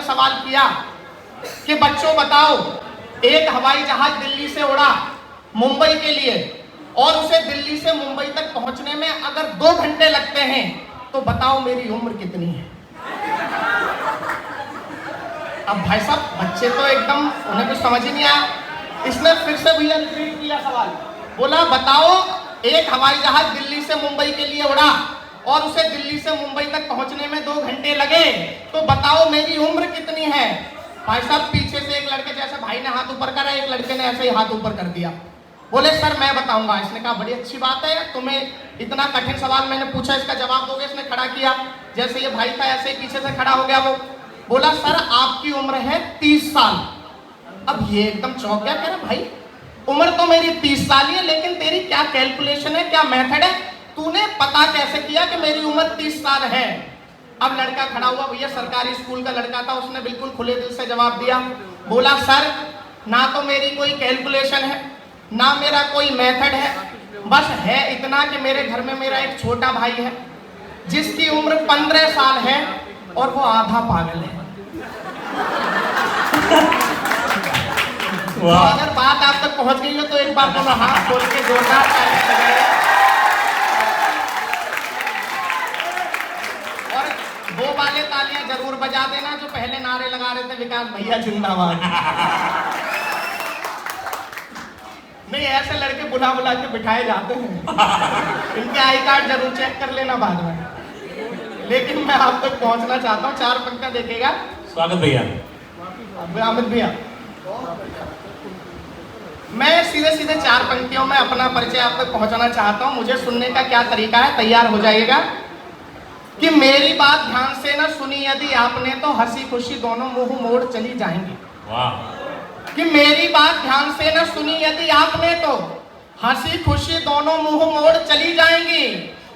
सवाल किया कि बच्चों बताओ, एक हवाई जहाज दिल्ली से उड़ा मुंबई के लिए और उसे दिल्ली से मुंबई तक पहुंचने में अगर 2 घंटे लगते हैं तो बताओ मेरी उम्र कितनी है। अब भाई साहब बच्चे तो एकदम, उन्हें कुछ समझ ही नहीं आया। इसने फिर से भैया रिपीट किया सवाल, बोला बताओ एक हवाई जहाज दिल्ली से मुंबई के लिए उड़ा और उसे दिल्ली से मुंबई तक पहुंचने में 2 घंटे लगे, तो बताओ मेरी उम्र कितनी है। भाई साहब पीछे से एक लड़के, जैसे भाई ने हाथ ऊपर करा, एक लड़के ने ऐसे ही हाथ ऊपर कर दिया, बोले सर मैं बताऊंगा। इसने कहा बड़ी अच्छी बात है, तुम्हें इतना कठिन सवाल मैंने पूछा, इसका जवाब दोगे। इसने खड़ा किया, जैसे ये भाई था ऐसे ही पीछे से खड़ा हो गया। वो बोला सर आपकी उम्र है 30 साल। अब ये एकदम चौंक गया, कह रहा भाई उम्र तो मेरी 30 साल ही है, लेकिन तेरी क्या कैलकुलेशन है, क्या मेथड है, तूने पता कैसे किया कि मेरी उम्र 30 साल है। अब लड़का खड़ा हुआ, भैया सरकारी स्कूल का लड़का था, उसने बिल्कुल खुले दिल से जवाब दिया, बोला सर ना तो मेरी कोई कैलकुलेशन है, ना मेरा कोई मेथड है, बस है इतना कि मेरे घर में मेरा एक छोटा भाई है जिसकी उम्र 15 साल है और वो आधा पागल है। तो अगर बात आप तक पहुंच गई हो तो एक बार दोनों हाथ खोल के जोरदार ताली बजाइए। और वो वाले तालियां जरूर बजा देना जो पहले नारे लगा रहे थे, विकास भैया जिंदाबाद। नहीं, ऐसे लड़के बुला बुला के बिठाए जाते हैं। इनके आई कार्ड जरूर चेक कर लेना बाद में। लेकिन मैं आप तक पहुंचना चाहता हूँ, 4 पंक्तियां देखेगा। स्वागत भैया। अमित भैया, मैं सीधे सीधे 4 पंक्तियों में अपना परिचय आप तक पहुंचाना चाहता हूं। मुझे सुनने का क्या तरीका है, तैयार हो जाइएगा। कि मेरी बात ध्यान से न सुनी यदि आपने तो हंसी खुशी दोनों मुंह मोड़ चली जाएंगी। वाह। कि मेरी बात ध्यान से न सुनी यदि आपने तो हंसी खुशी दोनों मुंह मोड़ चली जाएंगी।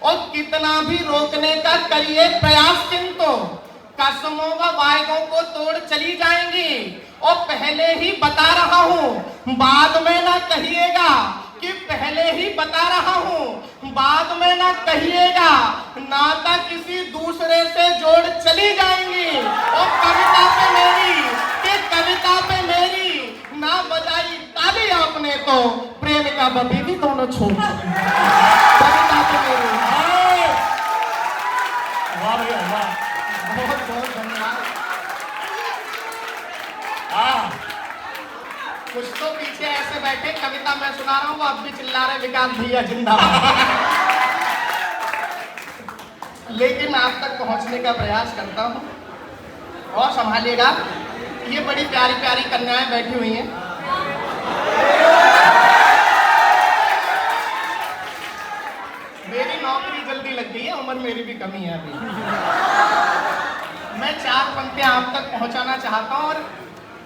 और कितना भी रोकने का करिए प्रयास किंतु कसमों व वायदों को तोड़ चली जाएंगी। और पहले ही बता रहा हूँ बाद में ना कहिएगा कि पहले ही बता रहा हूँ, बाद में ना कहिएगा नाता किसी दूसरे से जोड़ चली जाएंगी। और कविता पे मेरी कि कविता पे मेरी ना बजाई ताली आपने तो प्रेमिका बबी भी दोनों छोड़ चली। कविता पे मेरी बहुत बहुत धन्यवाद। कुछ तो पीछे ऐसे बैठे, कविता मैं सुना रहा हूँ, वो अब भी चिल्ला रहे विकास भैया जिंदाबाद। लेकिन आप तक पहुंचने का प्रयास करता हूँ और संभालिएगा। ये बड़ी प्यारी प्यारी कन्याएं बैठी हुई हैं। मेरी नौकरी जल्दी लग गई है, उम्र मेरी भी कमी है अभी। मैं 4 पंक्तियां आप तक पहुंचाना चाहता हूं और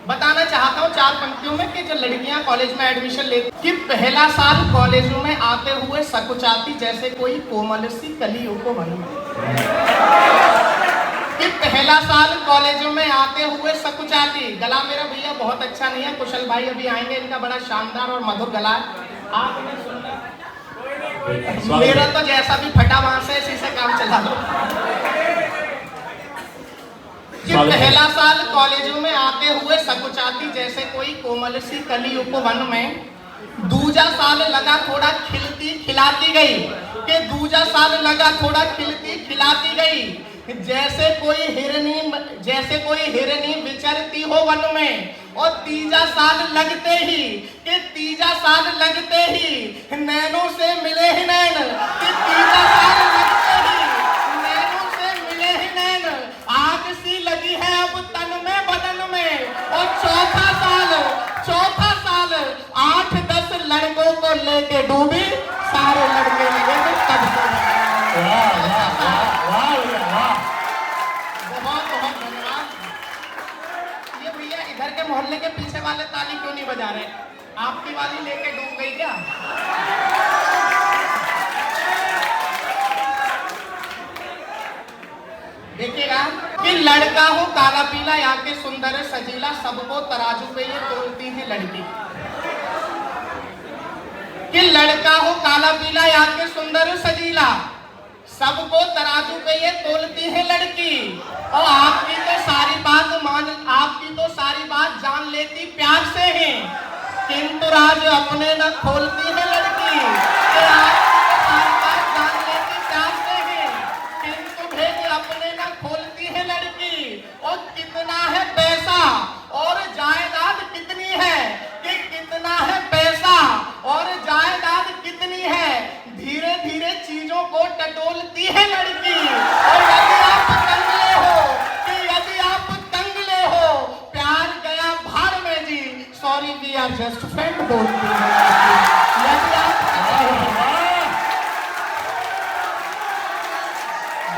बताना चाहता हूं 4 पंक्तियों में कि जो लड़कियां कॉलेज में एडमिशन लेती कि पहला साल कॉलेजों में आते हुए सकुचाती जैसे कोई कोमल सी कलियों को बन में। कि पहला साल कॉलेजों में आते हुए सकुचाती। गला मेरा भैया बहुत अच्छा नहीं है, कुशल भाई अभी आएंगे, इनका बड़ा शानदार और मधुर गला है, आप इन्हें सुनना। मेरा तो जैसा भी फटा बांस है इसी से काम चला लो। कि पहला साल कॉलेजों में आते हुए सकुचाती जैसे कोई कोमल सी कली उपवन में। दूजा साल लगा थोड़ा खिलती खिलाती गई। कि दूजा साल लगा थोड़ा खिलती खिलाती गई। जैसे कोई हिरनी विचरती हो वन में। और तीजा साल लगते ही कि तीजा साल लगते ही नैनों से मिले ही नैन। कि तीजा साल लगते ही नैनों से मिले ही नैन। आग सी लगी है अब तन में बदन में। और चौथा साल 8-10 लड़कों को लेके डूबी। सारे लड़के लगे थे तब से। बहुत बहुत धन्यवाद। ये भैया इधर के मोहल्ले के पीछे वाले ताली क्यों नहीं बजा रहे? आपकी वाली लेके डूब गई क्या? देखिएगा कि लड़का हो काला पीला या के सुंदर सजीला, सबको तराजू पे ये तोलती है लड़की। कि लड़का हो काला पीला या के सुंदर सजीला, सबको तराजू पे ये तोलती है लड़की। और आपकी तो सारी बात मान लेती प्यार से है, किंतु राज अपने न खोलती है लड़की। के आज जान लेती प्यार से है, किंतु भेद अपने न खोलती है लड़की। और कितना है पैसा और जायदाद कितनी है, कि कितना है पैसा और जायदाद कितनी है, धीरे धीरे चीजों को टटोलती है लड़की। और यदि आप तंगले हो, कि यदि आप तंगले हो, प्यार गया भाड़ में जी, sorry we are just friend बोलती है। यदि आप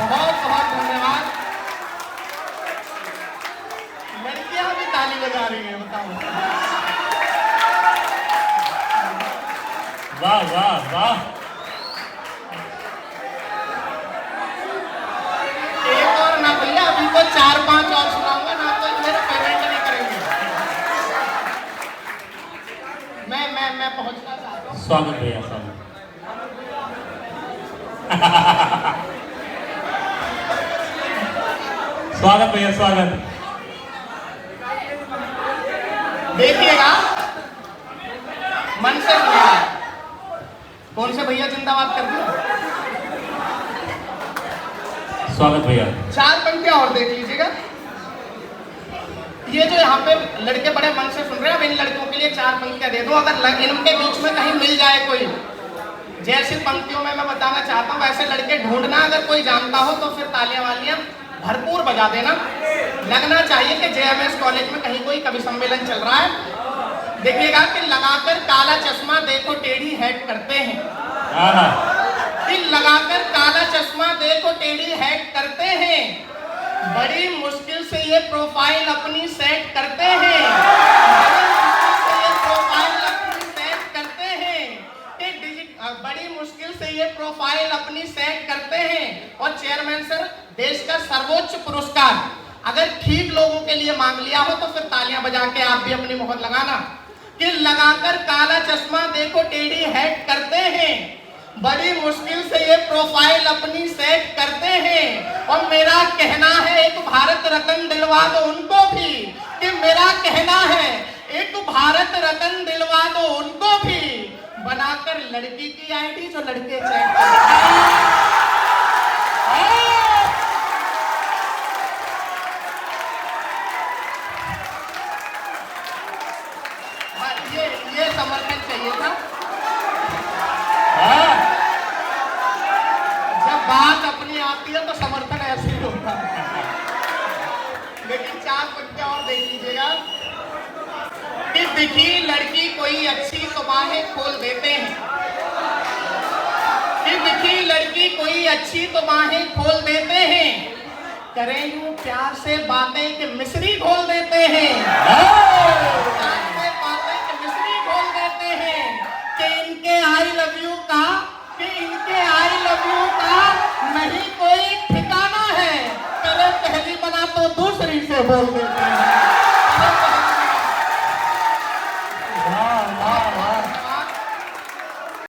बहुत बहुत धन्यवाद। लड़कियां भी ताली बजा रही हैं, बताओ। वाह वाह वाह। एक और ना भैया, अभी तो 4-5 और सुनाऊंगा ना, तो मेरे पेमेंट नहीं करेंगे। मैं पहुंचना चाहता हूँ। स्वागत भैया, स्वागत। स्वागत भैया, स्वागत। देखिएगा, मन से सुनिएगा। कौन से भैया जिंदाबाद कर दिया? स्वागत भैया। 4 पंक्तियां और देख लीजिएगा। ये जो यहाँ पे लड़के बड़े मन से सुन रहे हैं, अब इन लड़कों के लिए 4 पंक्तियां दे दूं। अगर इनके बीच में कहीं मिल जाए कोई, जैसी पंक्तियों में मैं बताना चाहता हूँ वैसे लड़के ढूंढना। अगर कोई जानता हो तो फिर तालियां वालियां भरपूर बजा देना। लगना चाहिए कि जेएमएस कॉलेज में कहीं कोई कवि सम्मेलन चल रहा है। देखिएगा कि लगाकर काला चश्मा देखो टेढ़ी हैट करते हैं, कि लगाकर काला चश्मा देखो टेढ़ी हैट करते हैं, बड़ी मुश्किल से ये प्रोफाइल अपनी सेट करते हैं, बड़ी मुश्किल से ये प्रोफाइल अपनी सेट करते हैं। और चेयरमैन सर, देश का सर्वोच्च पुरस्कार अगर ठीक लोगों के लिए मांग लिया हो तो फिर तालियां बजा के आप भी अपनी मोहर लगाना। कि लगाकर काला चश्मा देखो टेढ़ी हैट करते हैं, बड़ी मुश्किल से ये प्रोफाइल अपनी सेट करते हैं। और मेरा कहना है एक भारत रत्न दिलवा दो उनको भी, कि मेरा कहना है एक भारत रत्न दिलवा दो उनको भी, बनाकर लड़की की आईडी जो लड़के चेक करते हैं। ये समर्थन चाहिए था। जब बात अपनी आती है तो समर्थन ऐसे ही होता है। लेकिन 4 पंक्तियां और देख लीजिएगा। कि दिखी लड़की कोई अच्छी तो बाहें खोल देते हैं, कि दिखी लड़की कोई अच्छी तो बाहें खोल देते हैं, करें यूं प्यार से बातें कि मिश्री घोल देते हैं, प्यार से बातें कि मिश्री घोल देते हैं। कि इनके आई लव यू का, कि इनके आई लव यू का नहीं कोई ठिकाना है, करे पहली बना तो दूसरी से बोल देते हैं।